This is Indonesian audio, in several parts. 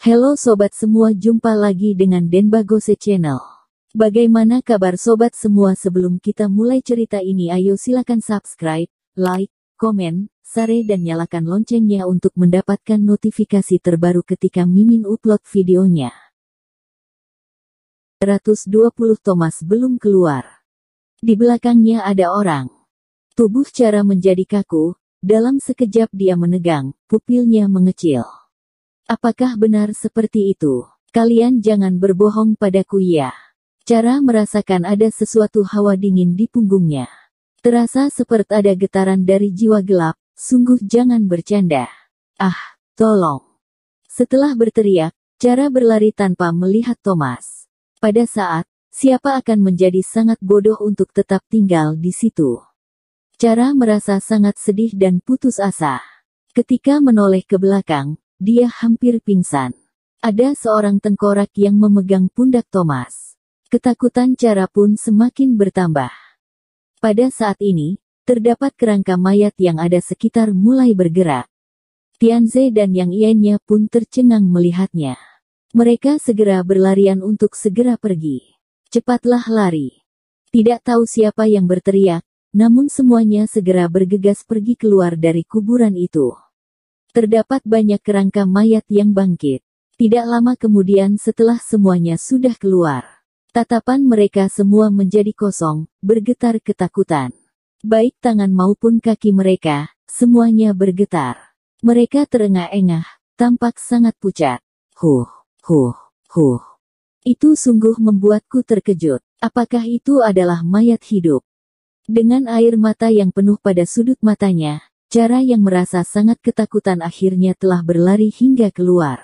Halo sobat semua, jumpa lagi dengan Denbagose Channel. Bagaimana kabar sobat semua? Sebelum kita mulai cerita ini, ayo silakan subscribe, like, komen, share dan nyalakan loncengnya untuk mendapatkan notifikasi terbaru ketika Mimin upload videonya. 120 Thomas belum keluar. Di belakangnya ada orang. Tubuh Cara menjadi kaku, dalam sekejap dia menegang, pupilnya mengecil. Apakah benar seperti itu? Kalian jangan berbohong padaku ya. Cara merasakan ada sesuatu hawa dingin di punggungnya. Terasa seperti ada getaran dari jiwa gelap, sungguh jangan bercanda. Ah, tolong. Setelah berteriak, Cara berlari tanpa melihat Thomas. Pada saat, siapa akan menjadi sangat bodoh untuk tetap tinggal di situ. Cara merasa sangat sedih dan putus asa. Ketika menoleh ke belakang, dia hampir pingsan. Ada seorang tengkorak yang memegang pundak Thomas. Ketakutan Cara pun semakin bertambah. Pada saat ini, terdapat kerangka mayat yang ada sekitar mulai bergerak. Tianze dan yang lainnya pun tercengang melihatnya. Mereka segera berlarian untuk segera pergi. Cepatlah lari. Tidak tahu siapa yang berteriak, namun semuanya segera bergegas pergi keluar dari kuburan itu. Terdapat banyak kerangka mayat yang bangkit. Tidak lama kemudian setelah semuanya sudah keluar, tatapan mereka semua menjadi kosong, bergetar ketakutan. Baik tangan maupun kaki mereka, semuanya bergetar. Mereka terengah-engah, tampak sangat pucat. Huh. Itu sungguh membuatku terkejut. Apakah itu adalah mayat hidup? Dengan air mata yang penuh pada sudut matanya, Cara yang merasa sangat ketakutan akhirnya telah berlari hingga keluar.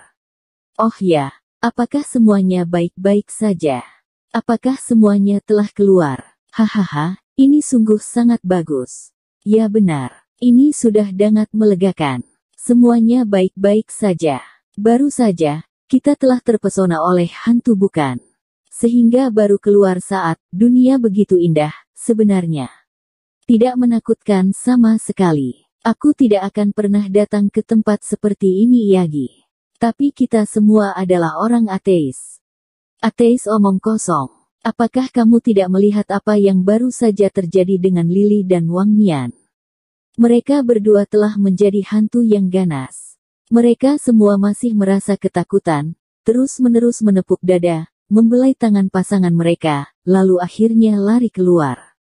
Oh ya, apakah semuanya baik-baik saja? Apakah semuanya telah keluar? Hahaha, ini sungguh sangat bagus. Ya benar, ini sudah sangat melegakan. Semuanya baik-baik saja. Baru saja, kita telah terpesona oleh hantu bukan? Sehingga baru keluar saat dunia begitu indah, sebenarnya. Tidak menakutkan sama sekali. Aku tidak akan pernah datang ke tempat seperti ini lagi. Tapi kita semua adalah orang ateis. Ateis omong kosong. Apakah kamu tidak melihat apa yang baru saja terjadi dengan Lily dan Wang Mian? Mereka berdua telah menjadi hantu yang ganas. Mereka semua masih merasa ketakutan, terus-menerus menepuk dada, membelai tangan pasangan mereka, lalu akhirnya lari keluar.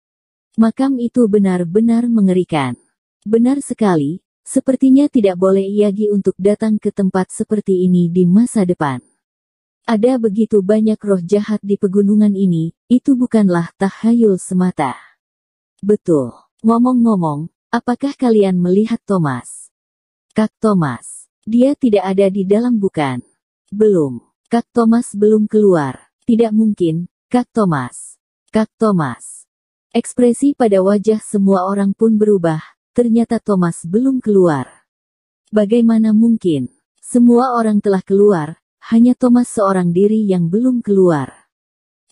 Makam itu benar-benar mengerikan. Benar sekali, sepertinya tidak boleh Iyagi untuk datang ke tempat seperti ini di masa depan. Ada begitu banyak roh jahat di pegunungan ini, itu bukanlah tahayul semata. Betul. Ngomong-ngomong, apakah kalian melihat Thomas? Kak Thomas. Dia tidak ada di dalam bukan? Belum. Kak Thomas belum keluar. Tidak mungkin, Kak Thomas. Kak Thomas. Ekspresi pada wajah semua orang pun berubah. Ternyata Thomas belum keluar. Bagaimana mungkin? Semua orang telah keluar, hanya Thomas seorang diri yang belum keluar.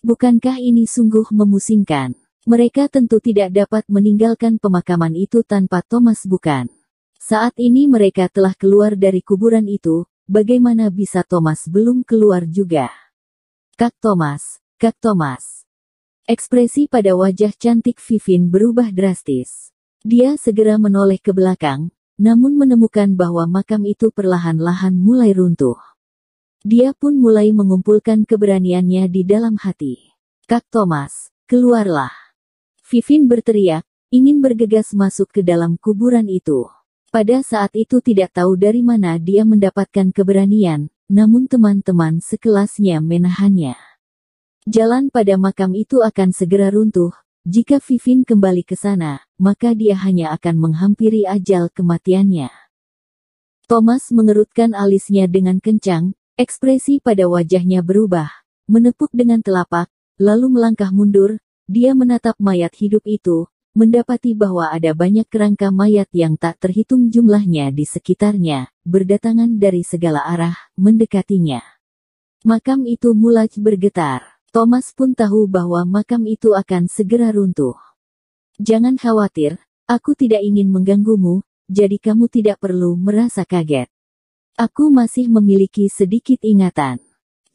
Bukankah ini sungguh memusingkan? Mereka tentu tidak dapat meninggalkan pemakaman itu tanpa Thomas bukan? Saat ini mereka telah keluar dari kuburan itu, bagaimana bisa Thomas belum keluar juga? Kak Thomas, Kak Thomas. Ekspresi pada wajah cantik Vivin berubah drastis. Dia segera menoleh ke belakang, namun menemukan bahwa makam itu perlahan-lahan mulai runtuh. Dia pun mulai mengumpulkan keberaniannya di dalam hati. Kak Thomas, keluarlah. Vivin berteriak, ingin bergegas masuk ke dalam kuburan itu. Pada saat itu tidak tahu dari mana dia mendapatkan keberanian, namun teman-teman sekelasnya menahannya. Jalan pada makam itu akan segera runtuh. Jika Vivin kembali ke sana, maka dia hanya akan menghampiri ajal kematiannya. Thomas mengerutkan alisnya dengan kencang, ekspresi pada wajahnya berubah, menepuk dengan telapak, lalu melangkah mundur, dia menatap mayat hidup itu, mendapati bahwa ada banyak kerangka mayat yang tak terhitung jumlahnya di sekitarnya, berdatangan dari segala arah, mendekatinya. Makam itu mulai bergetar. Thomas pun tahu bahwa makam itu akan segera runtuh. Jangan khawatir, aku tidak ingin mengganggumu, jadi kamu tidak perlu merasa kaget. Aku masih memiliki sedikit ingatan.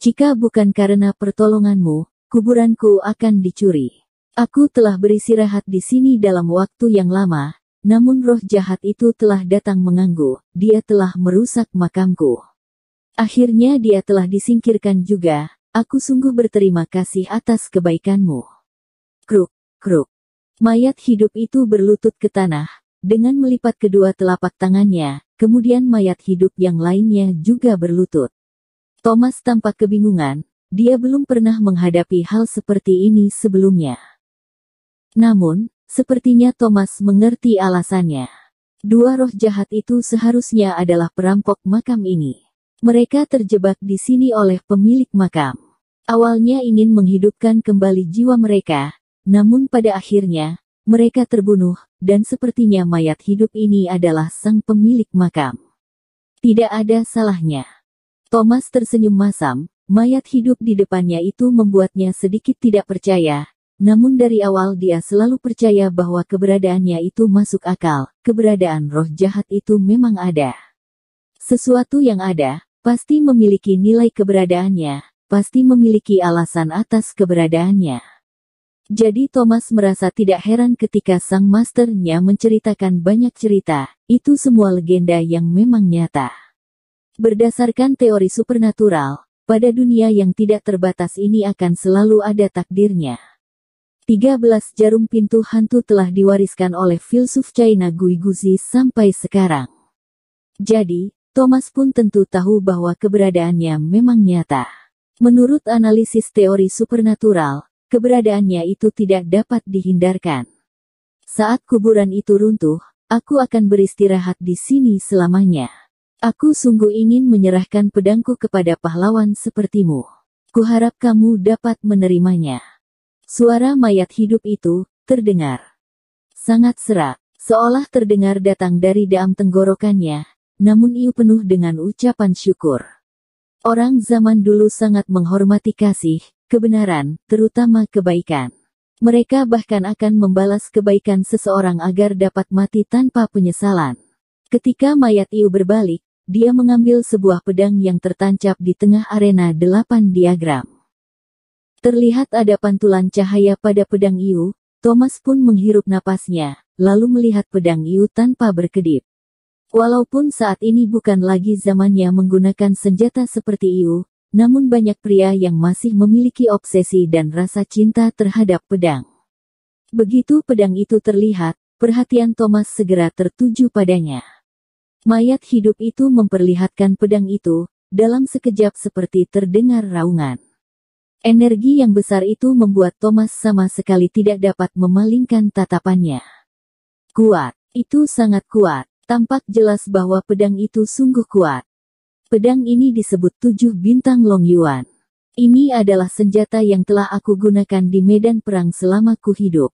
Jika bukan karena pertolonganmu, kuburanku akan dicuri. Aku telah beristirahat di sini dalam waktu yang lama, namun roh jahat itu telah datang mengganggu. Dia telah merusak makamku. Akhirnya dia telah disingkirkan juga. Aku sungguh berterima kasih atas kebaikanmu. Kruk, kruk. Mayat hidup itu berlutut ke tanah, dengan melipat kedua telapak tangannya, kemudian mayat hidup yang lainnya juga berlutut. Thomas tampak kebingungan, dia belum pernah menghadapi hal seperti ini sebelumnya. Namun, sepertinya Thomas mengerti alasannya. Dua roh jahat itu seharusnya adalah perampok makam ini. Mereka terjebak di sini oleh pemilik makam. Awalnya ingin menghidupkan kembali jiwa mereka, namun pada akhirnya, mereka terbunuh, dan sepertinya mayat hidup ini adalah sang pemilik makam. Tidak ada salahnya. Thomas tersenyum masam, mayat hidup di depannya itu membuatnya sedikit tidak percaya, namun dari awal dia selalu percaya bahwa keberadaannya itu masuk akal, keberadaan roh jahat itu memang ada. Sesuatu yang ada, pasti memiliki nilai keberadaannya, pasti memiliki alasan atas keberadaannya. Jadi Thomas merasa tidak heran ketika sang masternya menceritakan banyak cerita, itu semua legenda yang memang nyata. Berdasarkan teori supernatural, pada dunia yang tidak terbatas ini akan selalu ada takdirnya. 13 jarum pintu hantu telah diwariskan oleh filsuf China Gui Guzi sampai sekarang. Jadi, Thomas pun tentu tahu bahwa keberadaannya memang nyata. Menurut analisis teori supernatural, keberadaannya itu tidak dapat dihindarkan. Saat kuburan itu runtuh, aku akan beristirahat di sini selamanya. Aku sungguh ingin menyerahkan pedangku kepada pahlawan sepertimu. Kuharap kamu dapat menerimanya. Suara mayat hidup itu terdengar sangat serak, seolah terdengar datang dari dalam tenggorokannya, namun ia penuh dengan ucapan syukur. Orang zaman dulu sangat menghormati kasih, kebenaran, terutama kebaikan. Mereka bahkan akan membalas kebaikan seseorang agar dapat mati tanpa penyesalan. Ketika mayat Iu berbalik, dia mengambil sebuah pedang yang tertancap di tengah arena 8 diagram. Terlihat ada pantulan cahaya pada pedang Iu, Thomas pun menghirup napasnya, lalu melihat pedang Iu tanpa berkedip. Walaupun saat ini bukan lagi zamannya menggunakan senjata seperti Iu, namun banyak pria yang masih memiliki obsesi dan rasa cinta terhadap pedang. Begitu pedang itu terlihat, perhatian Thomas segera tertuju padanya. Mayat hidup itu memperlihatkan pedang itu, dalam sekejap seperti terdengar raungan. Energi yang besar itu membuat Thomas sama sekali tidak dapat memalingkan tatapannya. Kuat, itu sangat kuat, tampak jelas bahwa pedang itu sungguh kuat. Pedang ini disebut 7 bintang Long Yuan. Ini adalah senjata yang telah aku gunakan di medan perang selama ku hidup.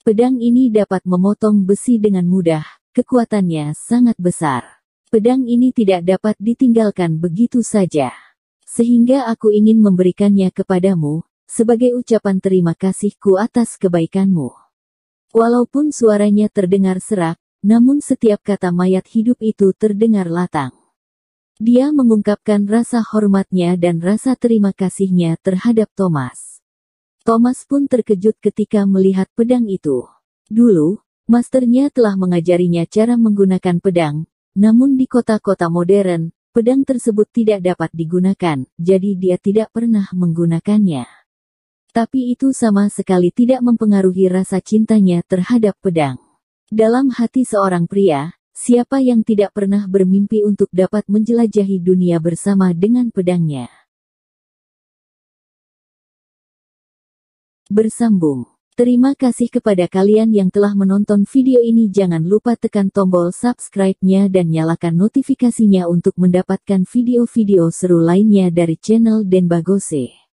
Pedang ini dapat memotong besi dengan mudah. Kekuatannya sangat besar. Pedang ini tidak dapat ditinggalkan begitu saja. Sehingga aku ingin memberikannya kepadamu, sebagai ucapan terima kasihku atas kebaikanmu. Walaupun suaranya terdengar serak, namun setiap kata mayat hidup itu terdengar latang. Dia mengungkapkan rasa hormatnya dan rasa terima kasihnya terhadap Thomas. Thomas pun terkejut ketika melihat pedang itu. Dulu, masternya telah mengajarinya cara menggunakan pedang, namun di kota-kota modern, pedang tersebut tidak dapat digunakan, jadi dia tidak pernah menggunakannya. Tapi itu sama sekali tidak mempengaruhi rasa cintanya terhadap pedang. Dalam hati seorang pria, siapa yang tidak pernah bermimpi untuk dapat menjelajahi dunia bersama dengan pedangnya? Bersambung. Terima kasih kepada kalian yang telah menonton video ini. Jangan lupa tekan tombol subscribe-nya dan nyalakan notifikasinya untuk mendapatkan video-video seru lainnya dari channel Denbagose.